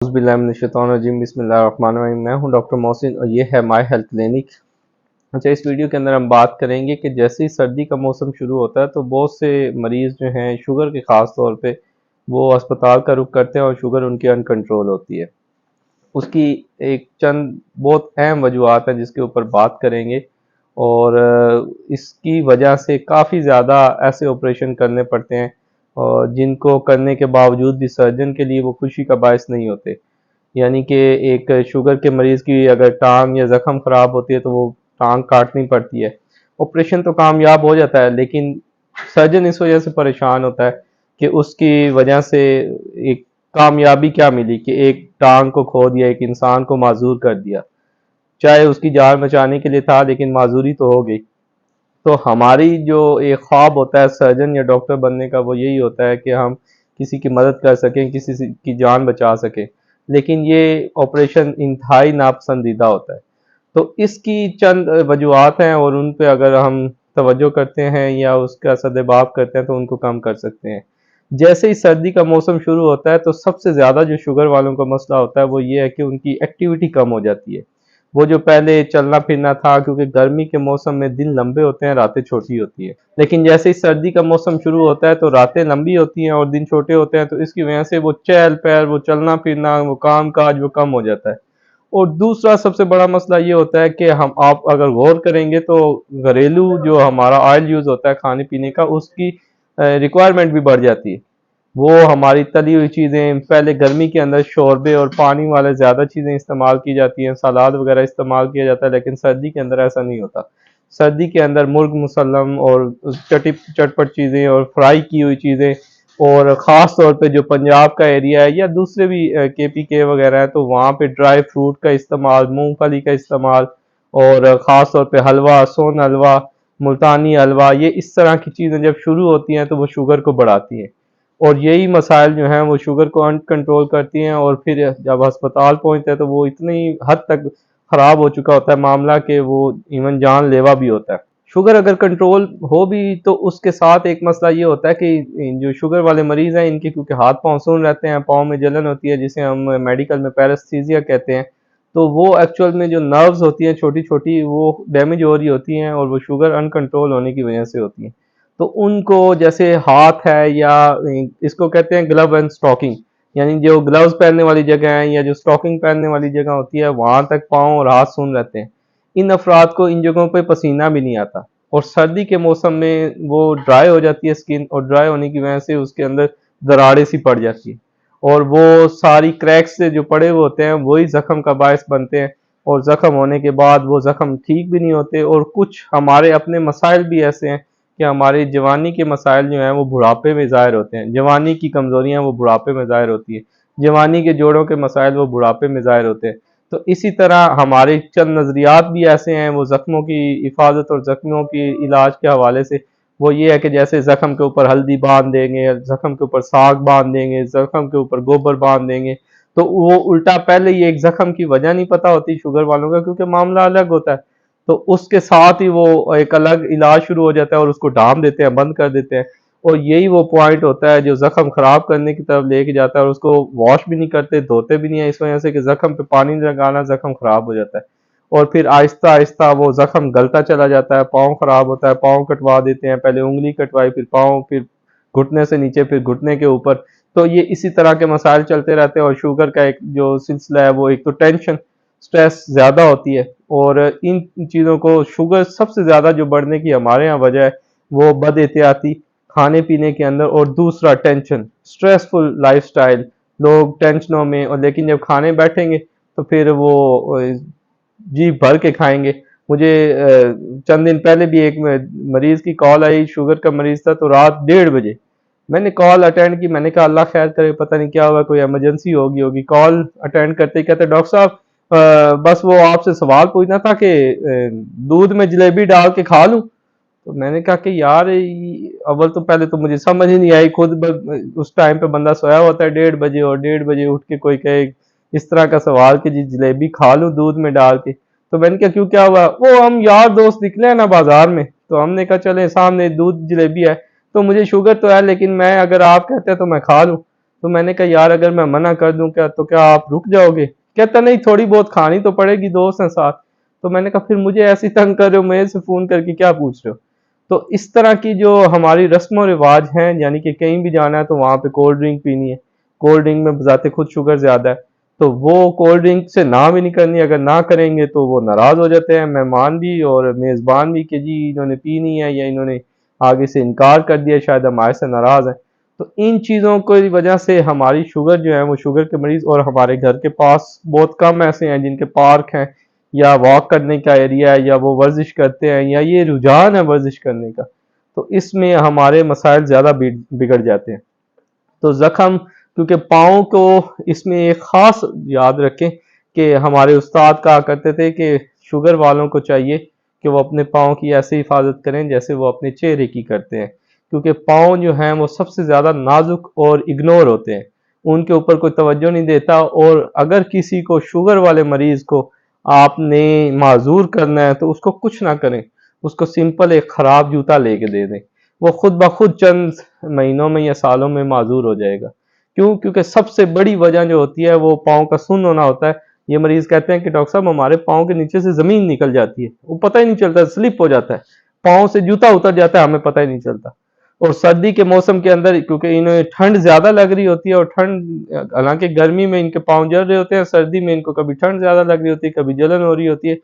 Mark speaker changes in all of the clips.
Speaker 1: बिस्मिल्लाहिर्रहमानिर्रहीम बिस्मिल्लाहिर्रहमानिर्रहीम। मैं हूं डॉक्टर मोहसिन और ये है माय हेल्थ क्लिनिक। अच्छा, इस वीडियो के अंदर हम बात करेंगे कि जैसे ही सर्दी का मौसम शुरू होता है तो बहुत से मरीज़ जो हैं शुगर के ख़ास तौर पे वो अस्पताल का रुख करते हैं और शुगर उनकी अनकंट्रोल होती है। उसकी एक चंद बहुत अहम वजूहात हैं जिसके ऊपर बात करेंगे और इसकी वजह से काफ़ी ज़्यादा ऐसे ऑपरेशन करने पड़ते हैं और जिनको करने के बावजूद भी सर्जन के लिए वो खुशी का बायस नहीं होते। यानी कि एक शुगर के मरीज़ की अगर टांग या ज़ख्म ख़राब होती है तो वो टांग काटनी पड़ती है। ऑपरेशन तो कामयाब हो जाता है लेकिन सर्जन इस वजह से परेशान होता है कि उसकी वजह से एक कामयाबी क्या मिली कि एक टांग को खो दिया, एक इंसान को माजूर कर दिया। चाहे उसकी जान बचाने के लिए था लेकिन माजूरी तो हो गई। तो हमारी जो एक ख्वाब होता है सर्जन या डॉक्टर बनने का वो यही होता है कि हम किसी की मदद कर सकें, की जान बचा सकें। लेकिन ये ऑपरेशन इंतहाई नापसंदीदा होता है। तो इसकी चंद वजूहात हैं और उन पे अगर हम तवज्जो करते हैं या उसका सद्देबाव करते हैं तो उनको कम कर सकते हैं। जैसे ही सर्दी का मौसम शुरू होता है तो सबसे ज़्यादा जो शुगर वालों का मसला होता है वो ये है कि उनकी एक्टिविटी कम हो जाती है। वो जो पहले चलना फिरना था, क्योंकि गर्मी के मौसम में दिन लंबे होते हैं, रातें छोटी होती है। लेकिन जैसे ही सर्दी का मौसम शुरू होता है तो रातें लंबी होती हैं और दिन छोटे होते हैं, तो इसकी वजह से वो चहल-पहल, वो चलना फिरना, वो काम-काज वो कम हो जाता है। और दूसरा सबसे बड़ा मसला ये होता है कि हम आप अगर गौर करेंगे तो घरेलू जो हमारा ऑयल यूज़ होता है खाने-पीने का, उसकी रिक्वायरमेंट भी बढ़ जाती है। वो हमारी तली हुई चीज़ें, पहले गर्मी के अंदर शोरबे और पानी वाले ज़्यादा चीज़ें इस्तेमाल की जाती हैं, सलाद वगैरह इस्तेमाल किया जाता है, लेकिन सर्दी के अंदर ऐसा नहीं होता। सर्दी के अंदर मुर्ग मुसल्लम और चटपट चीज़ें और फ्राई की हुई चीज़ें, और ख़ास तौर पे जो पंजाब का एरिया है या दूसरे भी केपीके वगैरह है तो वहाँ पे ड्राई फ्रूट का इस्तेमाल, मूंगफली का इस्तेमाल और ख़ास तौर पे हलवा, सोन हलवा, मुल्तानी हलवा, ये इस तरह की चीज़ें जब शुरू होती हैं तो वो शुगर को बढ़ाती हैं। और यही मसाइल जो हैं वो शुगर को अनकंट्रोल करती हैं और फिर जब अस्पताल पहुँचते हैं तो वो इतनी हद तक ख़राब हो चुका होता है मामला कि वो इवन जानलेवा भी होता है। शुगर अगर कंट्रोल हो भी तो उसके साथ एक मसला ये होता है कि जो शुगर वाले मरीज़ हैं इनके क्योंकि हाथ-पाँव सून रहते हैं, पाँव में जलन होती है जिसे हम मेडिकल में पैरास्थीसिया कहते हैं। तो वो एक्चुअल में जो नर्व्स होती हैं छोटी-छोटी वो डैमेज हो रही होती हैं और वो शुगर अनकंट्रोल होने की वजह से होती हैं। तो उनको जैसे हाथ है या इसको कहते हैं ग्लव एंड स्टॉकिंग, यानी जो ग्लव्स पहनने वाली जगह है या जो स्टॉकिंग पहनने वाली जगह होती है वहाँ तक पाँव और हाथ सून रहते हैं। इन अफराद को इन जगहों पे पसीना भी नहीं आता और सर्दी के मौसम में वो ड्राई हो जाती है स्किन और ड्राई होने की वजह से उसके अंदर दरारें सी पड़ जाती है और वो सारी क्रैक्स से जो पड़े हुए होते हैं वही ज़ख्म का बायस बनते हैं और ज़ख्म होने के बाद वो ज़ख्म ठीक भी नहीं होते और कुछ हमारे अपने मसाइल भी ऐसे हैं कि हमारी जवानी के मसाइल जो हैं वो बुढ़ापे में ज़ाहिर होते हैं। जवानी की कमज़ोरियाँ वो बुढ़ापे में ज़ाहिर होती है। जवानी के जोड़ों के मसाइल वो बुढ़ापे में ज़ाहिर होते हैं। तो इसी तरह हमारे चंद नज़रियात भी ऐसे हैं वो ज़ख्मों की हिफाजत और ज़ख्मों की इलाज के हवाले से, वो ये है कि जैसे ज़ख्म के ऊपर हल्दी बांध देंगे, ज़ख्म के ऊपर साग बांध देंगे, ज़ख्म के ऊपर गोबर बांध देंगे। तो वो उल्टा पहले ही एक ज़ख्म की वजह नहीं पता होती शुगर वालों का, क्योंकि मामला अलग होता है। तो उसके साथ ही वो एक अलग इलाज शुरू हो जाता है और उसको डाम देते हैं, बंद कर देते हैं। और यही वो पॉइंट होता है जो ज़ख्म ख़राब करने की तरफ लेके जाता है और उसको वॉश भी नहीं करते, धोते भी नहीं है, इस वजह से कि ज़ख्म पे पानी लगाना ज़ख्म ख़राब हो जाता है। और फिर आहिस्ता-आहिस्ता वो ज़ख्म गलता चला जाता है, पाँव ख़राब होता है, पाँव कटवा देते हैं, पहले उँगली कटवाई, फिर पाँव, फिर घुटने से नीचे, फिर घुटने के ऊपर। तो ये इसी तरह के मसाइल चलते रहते हैं और शुगर का एक जो सिलसिला है वो एक तो टेंशन, स्ट्रेस ज़्यादा होती है और इन चीज़ों को शुगर सबसे ज़्यादा जो बढ़ने की हमारे यहाँ वजह है वो बदएहतियाती खाने-पीने के अंदर और दूसरा टेंशन, स्ट्रेसफुल लाइफ़स्टाइल, लोग टेंशनों में, और लेकिन जब खाने बैठेंगे तो फिर वो जी भर के खाएँगे। मुझे चंद दिन पहले भी एक मरीज़ की कॉल आई, शुगर का मरीज़ था, तो रात 1:30 बजे मैंने कॉल अटेंड की। मैंने कहा अल्लाह खैर करे, पता नहीं क्या हुआ, कोई इमरजेंसी होगी होगी। कॉल अटेंड करते ही कहते डॉक्टर साहब बस वो आपसे सवाल पूछना था कि दूध में जलेबी डाल के खा लूँ? तो मैंने कहा कि यार अव्वल तो पहले तो मुझे समझ ही नहीं आई, खुद उस टाइम पे बंदा सोया होता है 1:30 बजे और 1:30 बजे उठ के कोई कहे इस तरह का सवाल कि जी जलेबी खा लूं दूध में डाल के। तो मैंने कहा क्यों, क्या हुआ? वो हम यार दोस्त निकले हैं ना बाजार में, तो हमने कहा चले सामने दूध जलेबी है, तो मुझे शुगर तो है लेकिन मैं अगर आप कहते हैं तो मैं खा लूं। तो मैंने कहा यार अगर मैं मना कर दूं क्या तो क्या आप रुक जाओगे? कहता नहीं थोड़ी बहुत खानी तो पड़ेगी, दोस्त हैं साथ। तो मैंने कहा फिर मुझे ऐसे तंग कर रहे हो, मेरे से फ़ोन करके क्या पूछ रहे हो? तो इस तरह की जो हमारी रस्म और रिवाज हैं, यानी कि कहीं भी जाना है तो वहाँ पे कोल्ड ड्रिंक पीनी है, कोल्ड ड्रिंक में बजाते खुद शुगर ज़्यादा है, तो वो कोल्ड ड्रिंक से ना भी नहीं करनी, अगर ना करेंगे तो वो नाराज़ हो जाते हैं मेहमान भी और मेज़बान भी कि जी इन्होंने पी नहीं है या इन्होंने आगे से इनकार कर दिया, शायद हमारे से नाराज़ हैं। तो इन चीज़ों की वजह से हमारी शुगर जो है वो शुगर के मरीज़, और हमारे घर के पास बहुत कम ऐसे हैं जिनके पार्क हैं या वॉक करने का एरिया है या वो वर्जिश करते हैं या ये रुझान है वर्जिश करने का, तो इसमें हमारे मसाइल ज़्यादा बिगड़ जाते हैं। तो ज़ख्म, क्योंकि पाँव को इसमें एक ख़ास याद रखें कि हमारे उस्ताद कहा करते थे कि शुगर वालों को चाहिए कि वो अपने पाँव की ऐसे हिफाजत करें जैसे वो अपने चेहरे की करते हैं, क्योंकि पाँव जो हैं वो सबसे ज़्यादा नाजुक और इग्नोर होते हैं, उनके ऊपर कोई तवज्जो नहीं देता। और अगर किसी को शुगर वाले मरीज़ को आपने माजूर करना है तो उसको कुछ ना करें, उसको सिंपल एक ख़राब जूता लेके दे दें, वो खुद ब खुद चंद महीनों में या सालों में माजूर हो जाएगा। क्यों? क्योंकि सबसे बड़ी वजह जो होती है वो पाँव का सुन्न होना होता है। ये मरीज कहते हैं कि डॉक्टर साहब हमारे पाँव के नीचे से जमीन निकल जाती है, वो पता ही नहीं चलता, स्लिप हो जाता है, पाँव से जूता उतर जाता है, हमें पता ही नहीं चलता। और सर्दी के मौसम के अंदर क्योंकि इन्हें ठंड ज्यादा लग रही होती है, और ठंड हालांकि गर्मी में इनके पाँव जल रहे होते हैं, सर्दी में इनको कभी ठंड ज्यादा लग रही होती है, कभी जलन हो रही होती है,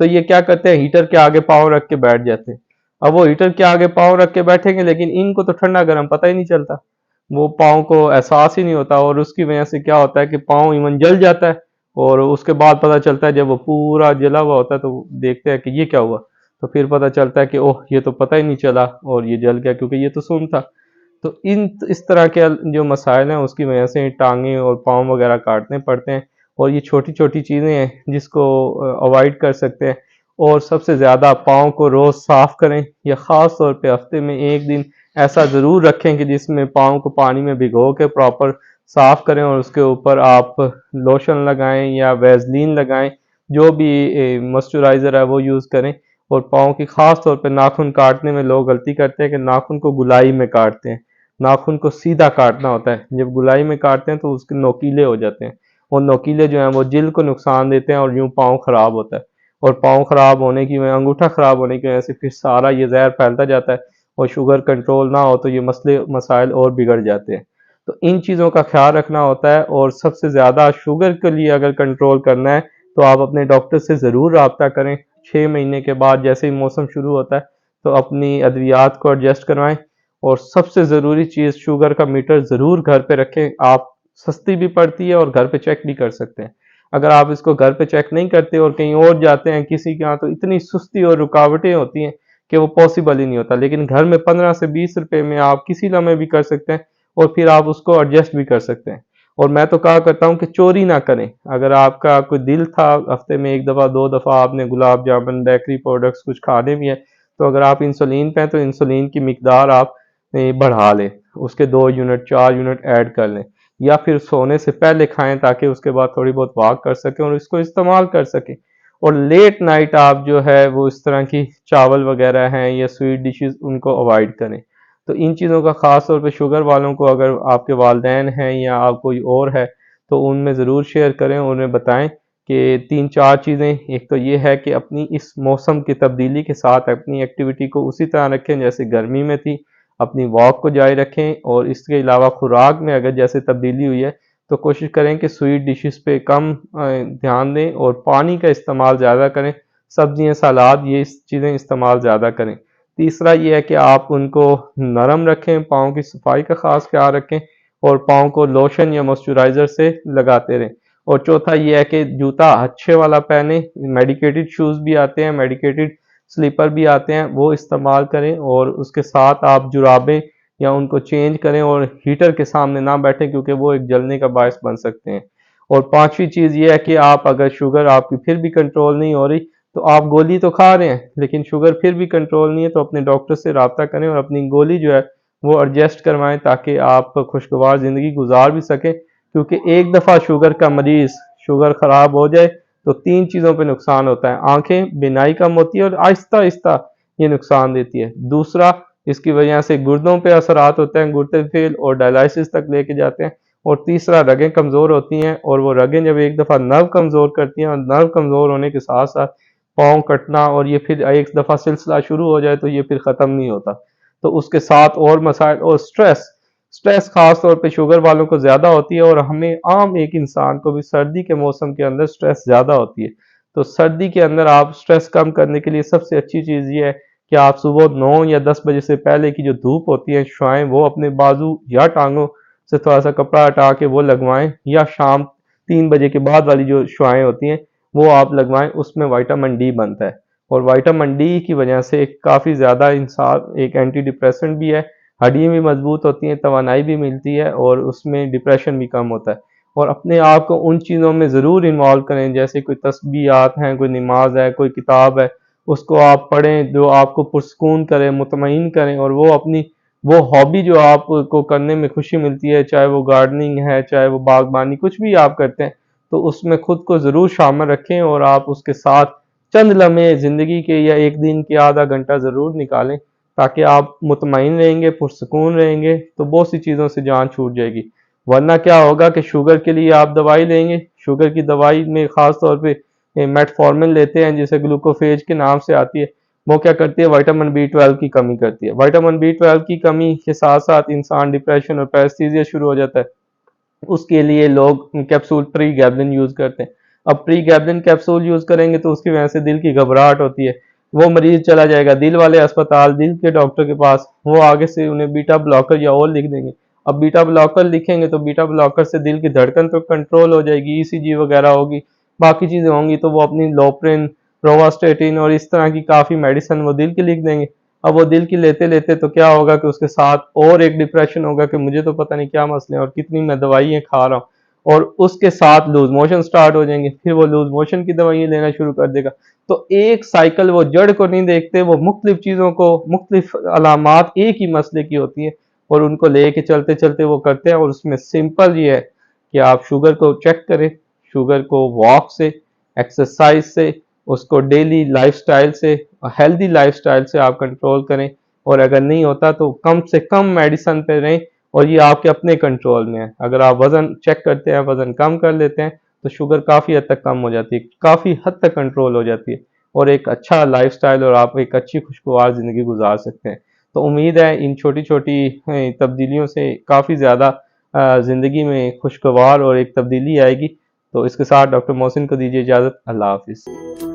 Speaker 1: तो ये क्या करते हैं हीटर के आगे पाँव रख के बैठ जाते हैं। अब वो हीटर के आगे पाँव रख के बैठेंगे लेकिन इनको तो ठंडा गर्म पता ही नहीं चलता, वो पाँव को एहसास ही नहीं होता, और उसकी वजह से क्या होता है कि पाँव इवन जल जाता है। और उसके बाद पता चलता है जब वो पूरा जला हुआ होता है तो देखते हैं कि ये क्या हुआ, तो फिर पता चलता है कि ओह ये तो पता ही नहीं चला और ये जल गया, क्योंकि ये तो सुन्न था। तो इस तरह के जो मसाइल हैं उसकी वजह से टांगे और पाँव वगैरह काटने पड़ते हैं, और ये छोटी छोटी चीज़ें हैं जिसको अवॉइड कर सकते हैं। और सबसे ज़्यादा पाँव को रोज़ साफ़ करें, या ख़ास तौर पे हफ्ते में एक दिन ऐसा ज़रूर रखें कि जिसमें पाँव को पानी में भिगो के प्रॉपर साफ़ करें और उसके ऊपर आप लोशन लगाएं या वैसलीन लगाएं, जो भी मॉइस्चराइज़र है वो यूज़ करें। और पाँव की ख़ास तौर पे नाखून काटने में लोग गलती करते हैं कि नाखून को गुलाई में काटते हैं, नाखून को सीधा काटना होता है, जब गुलाई में काटते हैं तो उसके नोकीले हो जाते हैं, और नोकीले जो हैं वो जिल्द को नुकसान देते हैं और यूँ पाँव खराब होता है। और पाँव खराब होने की वजह, अंगूठा खराब होने की वजह से फिर सारा ये जहर फैलता जाता है, और शुगर कंट्रोल ना हो तो ये मसले मसाइल और बिगड़ जाते हैं। तो इन चीज़ों का ख्याल रखना होता है। और सबसे ज़्यादा शुगर के लिए अगर कंट्रोल करना है तो आप अपने डॉक्टर से ज़रूर रब्ता करें। 6 महीने के बाद जैसे ही मौसम शुरू होता है तो अपनी अद्वियात को एडजस्ट करवाएं। और सबसे ज़रूरी चीज़, शुगर का मीटर ज़रूर घर पे रखें। आप सस्ती भी पड़ती है और घर पे चेक भी कर सकते हैं। अगर आप इसको घर पे चेक नहीं करते और कहीं और जाते हैं किसी के यहाँ, तो इतनी सुस्ती और रुकावटें होती हैं कि वो पॉसिबल ही नहीं होता। लेकिन घर में 15 से 20 रुपए में आप किसी लम्हे भी कर सकते हैं, और फिर आप उसको एडजस्ट भी कर सकते हैं। और मैं तो कहा करता हूँ कि चोरी ना करें। अगर आपका कोई दिल था हफ्ते में 1 दफ़ा 2 दफ़ा आपने गुलाब जामुन बेकरी प्रोडक्ट्स कुछ खाने भी हैं, तो अगर आप इंसुलिन पे हैं तो इंसुलिन की मिकदार आप बढ़ा लें, उसके 2 यूनिट 4 यूनिट ऐड कर लें, या फिर सोने से पहले खाएं ताकि उसके बाद थोड़ी बहुत वॉक कर सकें और इसको इस्तेमाल कर सकें। और लेट नाइट आप जो है वो इस तरह की चावल वगैरह हैं या स्वीट डिशेस उनको अवॉइड करें। तो इन चीज़ों का ख़ास तौर पे शुगर वालों को, अगर आपके वालिदैन हैं या आप कोई और है, तो उनमें ज़रूर शेयर करें, उन्हें बताएं कि 3-4 चीज़ें। एक तो ये है कि अपनी इस मौसम की तब्दीली के साथ अपनी एक्टिविटी को उसी तरह रखें जैसे गर्मी में थी, अपनी वॉक को जारी रखें। और इसके अलावा खुराक में अगर जैसे तब्दीली हुई है तो कोशिश करें कि स्वीट डिशेस पे कम ध्यान दें और पानी का इस्तेमाल ज़्यादा करें, सब्जियां सलाद ये चीज़ें इस्तेमाल ज़्यादा करें। तीसरा ये है कि आप उनको नरम रखें, पाँव की सफाई का ख़ास ख्याल रखें, और पाँव को लोशन या मॉइस्चराइज़र से लगाते रहें। और चौथा ये है कि जूता अच्छे वाला पहने, मेडिकेटेड शूज़ भी आते हैं, मेडिकेटेड स्लीपर भी आते हैं, वो इस्तेमाल करें। और उसके साथ आप जुराबें या उनको चेंज करें, और हीटर के सामने ना बैठें क्योंकि वो एक जलने का बायस बन सकते हैं। और पांचवी चीज़ ये है कि आप अगर शुगर आपकी फिर भी कंट्रोल नहीं हो रही, तो आप गोली तो खा रहे हैं लेकिन शुगर फिर भी कंट्रोल नहीं है, तो अपने डॉक्टर से रब्ता करें और अपनी गोली जो है वो एडजस्ट करवाएं ताकि आप खुशगवार ज़िंदगी गुजार भी सकें। क्योंकि एक दफ़ा शुगर का मरीज़, शुगर ख़राब हो जाए तो 3 चीज़ों पे नुकसान होता है। आँखें, बीनाई कम होती है और आहिस्ता-आहिस्ता ये नुकसान देती है। दूसरा, इसकी वजह से गुर्दों पे असरात होते हैं, गुर्दे फेल और डायलिसिस तक लेके जाते हैं। और तीसरा रगें कमज़ोर होती हैं, और वो रगें जब एक दफ़ा नर्व कमज़ोर करती हैं और नर्व कमज़ोर होने के साथ साथ पाँव कटना, और ये फिर एक दफ़ा सिलसिला शुरू हो जाए तो ये फिर ख़त्म नहीं होता। तो उसके साथ और मसाइल, और स्ट्रेस, स्ट्रेस ख़ास तौर पे शुगर वालों को ज़्यादा होती है, और हमें आम एक इंसान को भी सर्दी के मौसम के अंदर स्ट्रेस ज़्यादा होती है। तो सर्दी के अंदर आप स्ट्रेस कम करने के लिए सबसे अच्छी चीज़ ये है कि आप सुबह 9 या 10 बजे से पहले की जो धूप होती है, शुआएँ, वो अपने बाजू या टाँगों से थोड़ा-सा कपड़ा हटा के वो लगवाएँ, या शाम 3 बजे के बाद वाली जो शुआएँ होती हैं, वो आप लगवाएँ, उसमें विटामिन डी बनता है। और विटामिन डी की वजह से काफ़ी ज़्यादा इंसान एक एंटी डिप्रेसेंट भी है, हड्डियाँ भी मजबूत होती हैं, तवानाई भी मिलती है, और उसमें डिप्रेशन भी कम होता है। और अपने आप को उन चीज़ों में ज़रूर इन्वॉल्व करें, जैसे कोई तस्बीहात हैं, कोई नमाज़ है, कोई किताब है, उसको आप पढ़ें जो आपको पुरस्कून करे, मुतमईन करें, और वो अपनी वो हॉबी जो आपको करने में खुशी मिलती है, चाहे वो गार्डनिंग है, चाहे वो बागबानी, कुछ भी आप करते हैं, तो उसमें खुद को ज़रूर शामिल रखें, और आप उसके साथ चंद लम्हे ज़िंदगी के या एक दिन के आधा घंटा ज़रूर निकालें, ताकि आप मुतमईन रहेंगे, पुरसुकून रहेंगे, तो बहुत सी चीज़ों से जान छूट जाएगी। वरना क्या होगा कि शुगर के लिए आप दवाई लेंगे, शुगर की दवाई में ख़ास तौर पे मेटफॉर्मिन लेते हैं, जिसे ग्लूकोफेज के नाम से आती है। वो क्या करती है, विटामिन बी 12 की कमी करती है। विटामिन बी 12 की कमी के साथ साथ इंसान डिप्रेशन और पैरास्थीसिया शुरू हो जाता है। उसके लिए लोग कैप्सूल प्रीगैबलिन यूज़ करते हैं। अब प्रीगैबलिन कैप्सूल यूज़ करेंगे तो उसकी वजह से दिल की घबराहट होती है। वो मरीज़ चला जाएगा दिल वाले अस्पताल, दिल के डॉक्टर के पास, वो आगे से उन्हें बीटा ब्लॉकर या और लिख देंगे। अब बीटा ब्लॉकर लिखेंगे तो बीटा ब्लॉकर से दिल की धड़कन तो कंट्रोल हो जाएगी, ईसीजी वगैरह होगी, बाकी चीज़ें होंगी, तो वो अपनी लोप्रिन, रोवास्टेटिन और इस तरह की काफ़ी मेडिसिन वो दिल की लिख देंगे। अब वो दिल की लेते-लेते तो क्या होगा कि उसके साथ और एक डिप्रेशन होगा कि मुझे तो पता नहीं क्या मसले हैं और कितनी मैं दवाइयाँ खा रहा हूँ, और उसके साथ लूज़ मोशन स्टार्ट हो जाएँगे, फिर वो लूज़ मोशन की दवाइयाँ लेना शुरू कर देगा। तो एक साइकिल, वो जड़ को नहीं देखते, वो मुख्तलिफ चीज़ों को, मुख्तलिफ अलामात एक ही मसले की होती हैं, और उनको लेके चलते-चलते वो करते हैं, और उसमें सिंपल ये है कि आप शुगर को चेक करें, शुगर को वॉक से, एक्सरसाइज़ से, उसको डेली लाइफ़स्टाइल से, हेल्दी लाइफ़स्टाइल से आप कंट्रोल करें, और अगर नहीं होता तो कम से कम मेडिसिन पे रहें, और ये आपके अपने कंट्रोल में है। अगर आप वज़न चेक करते हैं, वज़न कम कर लेते हैं, तो शुगर काफ़ी हद तक कम हो जाती है, काफ़ी हद तक कंट्रोल हो जाती है, और एक अच्छा लाइफ़स्टाइल और आप एक अच्छी खुशगवार ज़िंदगी गुज़ार सकते हैं। तो उम्मीद है इन छोटी-छोटी तब्दीलियों से काफ़ी ज़्यादा ज़िंदगी में खुशगवार और एक तब्दीली आएगी। तो इसके साथ डॉक्टर मोहसिन को दीजिए इजाज़त। अल्लाह हाफ़िज़।